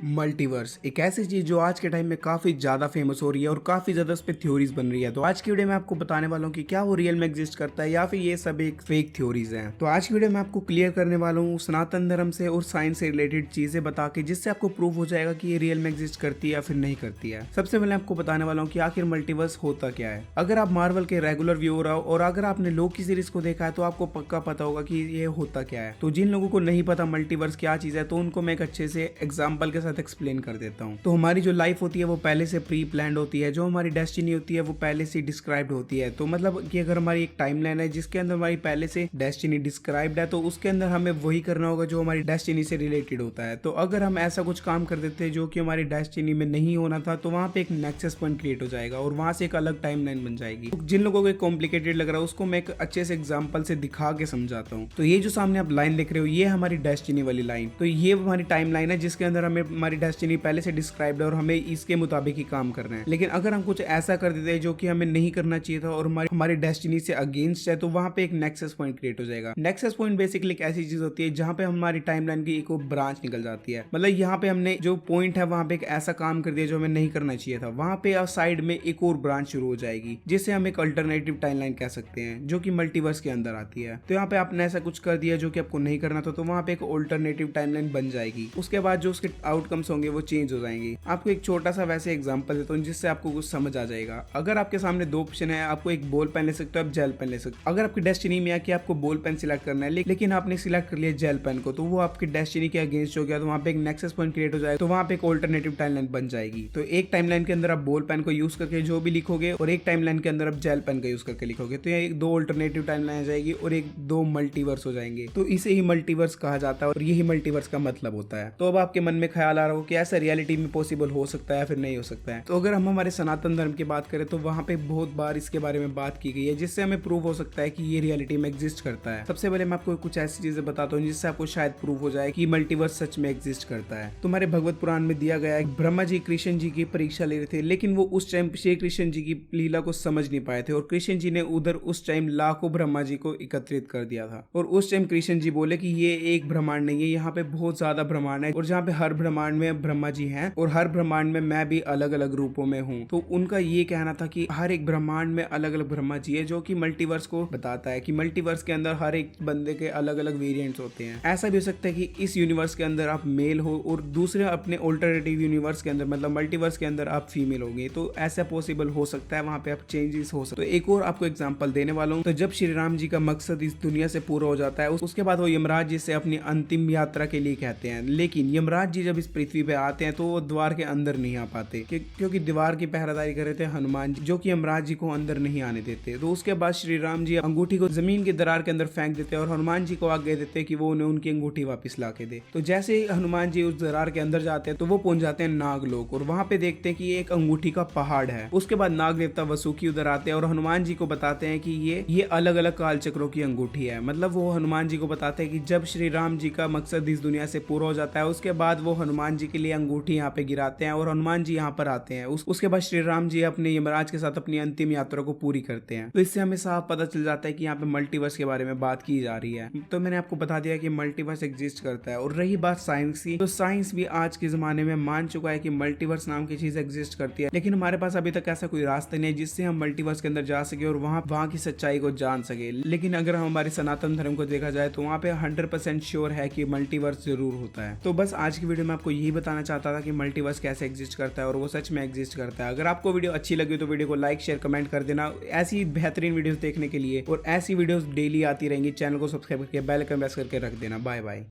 Multiverse एक ऐसी चीज जो आज के टाइम में काफी ज्यादा फेमस हो रही है और काफी ज्यादा उस पर थ्योरीज बन रही है। तो आज की वीडियो में आपको बताने वाला हूँ कि क्या वो रियल में एग्जिस्ट करता है या फिर ये सब एक फेक थ्योरीज हैं। तो आज की वीडियो में आपको क्लियर करने वाला हूँ सनातन धर्म से और साइंस से रिलेटेड चीजें बता के, जिससे आपको प्रूव हो जाएगा कि ये रियल में एग्जिस्ट करती है या फिर नहीं करती है। सबसे पहले आपको बताने वाला हूँ कि आखिर मल्टीवर्स होता क्या है। अगर आप मार्वल के रेगुलर व्यूअर हो और अगर आपने लोकी सीरीज को देखा है तो आपको पक्का पता होगा कि ये होता क्या है। तो जिन लोगों को नहीं पता मल्टीवर्स क्या चीज है तो उनको मैं एक अच्छे से एग्जाम्पल के साथ एक्सप्लेन कर देता हूँ। तो हमारी जो लाइफ होती है वो पहले से प्री प्लान्ड होती है, जो हमारी डेस्टिनी होती है वो पहले से डिस्क्राइब्ड होती है। तो मतलब कि अगर हमारी एक टाइमलाइन है जिसके अंदर हमारी पहले से डेस्टिनी डिस्क्राइब्ड है तो उसके अंदर हमें वही करना होगा जो हमारी डेस्टिनी से रिलेटेड होता है। तो अगर हम ऐसा कुछ काम कर देते हैं जो कि हमारी डेस्टिनी में नहीं होना था तो वहां पे एक नेक्सस पॉइंट क्रिएट हो जाएगा और वहां से एक अलग टाइमलाइन बन जाएगी। तो जिन लोगों को कॉम्प्लिकेटेड लग रहा है उसको मैं एक अच्छे से एग्जाम्पल से दिखा के समझाता हूँ। तो ये जो सामने आप लाइन देख रहे हो ये हमारी डेस्टिनी वाली लाइन। तो ये हमारी टाइम लाइन है जिसके अंदर हमें हमारी डेस्टिनी पहले से डिस्क्राइब्ड है और हमें इसके मुताबिक ही काम करना है। लेकिन अगर हम कुछ ऐसा कर देते हैं जो कि हमें नहीं करना चाहिए था और हमारी डेस्टिनी से अगेंस्ट है तो वहां पे एक नेक्सस पॉइंट क्रिएट हो जाएगा। नेक्सस पॉइंट बेसिकली एक ऐसी चीज होती है जहां पे हमारी टाइमलाइन की एक ब्रांच निकल जाती है। मतलब यहाँ पे हमने जो पॉइंट है वहां पे एक ऐसा काम कर दिया जो हमें नहीं करना चाहिए था, वहां पे साइड में एक और ब्रांच शुरू हो जाएगी जिसे हम एक अल्टरनेटिव टाइमलाइन कह सकते हैं जो कि मल्टीवर्स के अंदर आती है। तो यहाँ पे आपने ऐसा कुछ कर दिया जो कि आपको नहीं करना था तो वहां पे एक अल्टरनेटिव टाइमलाइन बन जाएगी। उसके बाद जो उसके आउटकम्स होंगे वो चेंज हो जाएंगे। आपको एक छोटा सा वैसे एग्जांपल देता हूँ जिससे आपको कुछ समझ आ जाएगा। अगर आपके सामने दो ऑप्शन है, आपको एक बॉल पेन ले सकते हो, आप जेल पेन ले सकते हो। अगर आपकी डेस्टिनी में है कि आपको बॉल पेन सिलेक्ट करना है लेकिन आपने सिलेक्ट कर लिया जेल पेन को तो वो आपकी डेस्टिनी के अगेंस्ट हो गया। तो वहाँ पे एक नेक्सस पॉइंट क्रिएट हो जाएगा तो वहाँ पे एक अल्टरनेटिव टाइमलाइन बन जाएगी। तो एक टाइमलाइन के अंदर आप बॉल पेन को यूज करके जो भी लिखोगे और एक टाइमलाइन के अंदर आप जेल पेन का यूज करके लिखोगे तो ये दो अल्टरनेटिव टाइमलाइन आ जाएगी और एक दो मल्टीवर्स हो जाएंगे। तो इसे ही मल्टीवर्स कहा जाता है और यही मल्टीवर्स का मतलब होता है। तो अब आपके मन में ख्याल आ रहा हो कि ऐसा रियलिटी में पॉसिबल हो सकता है या फिर नहीं हो सकता है। तो अगर हम हमारे सनातन धर्म की बात करें तो वहां पे बहुत बार इसके बारे में बात की गई है जिससे हमें प्रूव हो सकता है कि ये रियलिटी में एग्जिस्ट करता है। सबसे पहले मैं आपको कुछ ऐसी चीजें बताता हूँ जिससे आपको शायद प्रूव हो जाए कि मल्टीवर्स सच में एग्जिस्ट करता है। तुम्हारे भगवत पुराण में दिया गया है ब्रह्मा जी कृष्ण जी की परीक्षा ले रहे थे लेकिन वो उस टाइम श्री कृष्ण जी की लीला को समझ नहीं पाए थे और कृष्ण जी ने उधर उस टाइम लाखों ब्रह्मा जी को एकत्रित कर दिया था। और उस टाइम कृष्ण जी बोले कि ये एक ब्रह्मांड नहीं है, यहाँ पे बहुत ज्यादा ब्रह्मांड है और जहाँ पे हर ब्रह्मांड में ब्रह्मा जी हैं और हर ब्रह्मांड में मैं भी अलग अलग रूपों में हूँ। तो उनका ये कहना था कि हर एक ब्रह्मांड में अलग अलग ब्रह्मा जी है, जो कि मल्टीवर्स को बताता है कि मल्टीवर्स के अंदर हर एक बंदे के अलग अलग वेरिएंट्स होते हैं। ऐसा भी हो सकता है कि इस यूनिवर्स के अंदर आप मेल हो और दूसरे अपने ऑल्टरनेटिव यूनिवर्स के अंदर मतलब मल्टीवर्स के अंदर आप फीमेल होंगे। तो ऐसा पॉसिबल हो सकता है, वहां पे आप चेंजेस हो सकते हैं। तो एक और आपको एग्जांपल देने वाला हूँ। तो जब श्री राम जी का मकसद इस दुनिया से पूरा हो जाता है उसके बाद वो यमराज जी से अपनी अंतिम यात्रा के लिए कहते हैं। लेकिन यमराज जी जब इस पृथ्वी पे आते हैं तो वो द्वार के अंदर नहीं आ पाते क्योंकि दीवार की पहरादारी कर रहे थे हनुमान जी, जो कि यमराज जी को अंदर नहीं आने देते। तो उसके बाद श्री राम जी अंगूठी को जमीन की दरार के अंदर फेंक देते हैं और हनुमान जी को आज्ञा देते हैं कि वो उन्हें उनकी अंगूठी वापस ला के दे। तो जैसे ही हनुमान जी उस दरार के अंदर जाते हैं तो वो पहुंच जाते हैं नागलोक और वहां पे देखते हैं कि एक अंगूठी का पहाड़ है। उसके बाद नाग देवता वसुकी उधर आते हैं और हनुमान जी को बताते हैं कि ये अलग अलग काल चक्रों की अंगूठी है। मतलब वो हनुमान जी को बताते हैं कि जब श्री राम जी का मकसद इस दुनिया से पूरा हो जाता है उसके बाद वो हनुमान जी के लिए अंगूठी यहाँ पे गिराते हैं और हनुमान जी यहाँ पर आते हैं। उसके बाद श्री राम जी अपने यमराज के साथ अपनी अंतिम यात्रा को पूरी करते हैं। तो इससे हमें साफ पता चल जाता है कि यहाँ पे मल्टीवर्स के बारे में बात की जा रही है। तो मैंने आपको बता दिया कि मल्टीवर्स एग्जिस्ट करता है। और रही बात साइंस की, तो साइंस भी आज के जमाने में मान चुका है कि मल्टीवर्स नाम की चीज एग्जिस्ट करती है। लेकिन हमारे पास अभी तक ऐसा कोई रास्ता नहीं है जिससे हम मल्टीवर्स के अंदर जा सके और वहाँ की सच्चाई को जान सके। लेकिन अगर हम हमारे सनातन धर्म को देखा जाए तो वहाँ पे 100% श्योर है कि मल्टीवर्स जरूर होता है। तो बस आज की वीडियो में आपको यही बताना चाहता था कि मल्टीवर्स कैसे एग्जिस्ट करता है और वो सच में एग्जिस्ट करता है। अगर आपको वीडियो अच्छी लगी तो वीडियो को लाइक शेयर कमेंट कर देना। ऐसी बेहतरीन वीडियोस देखने के लिए और ऐसी वीडियोस डेली आती रहेंगी, चैनल को सब्सक्राइब करके बेल आइकन प्रेस करके रख देना। Bye bye.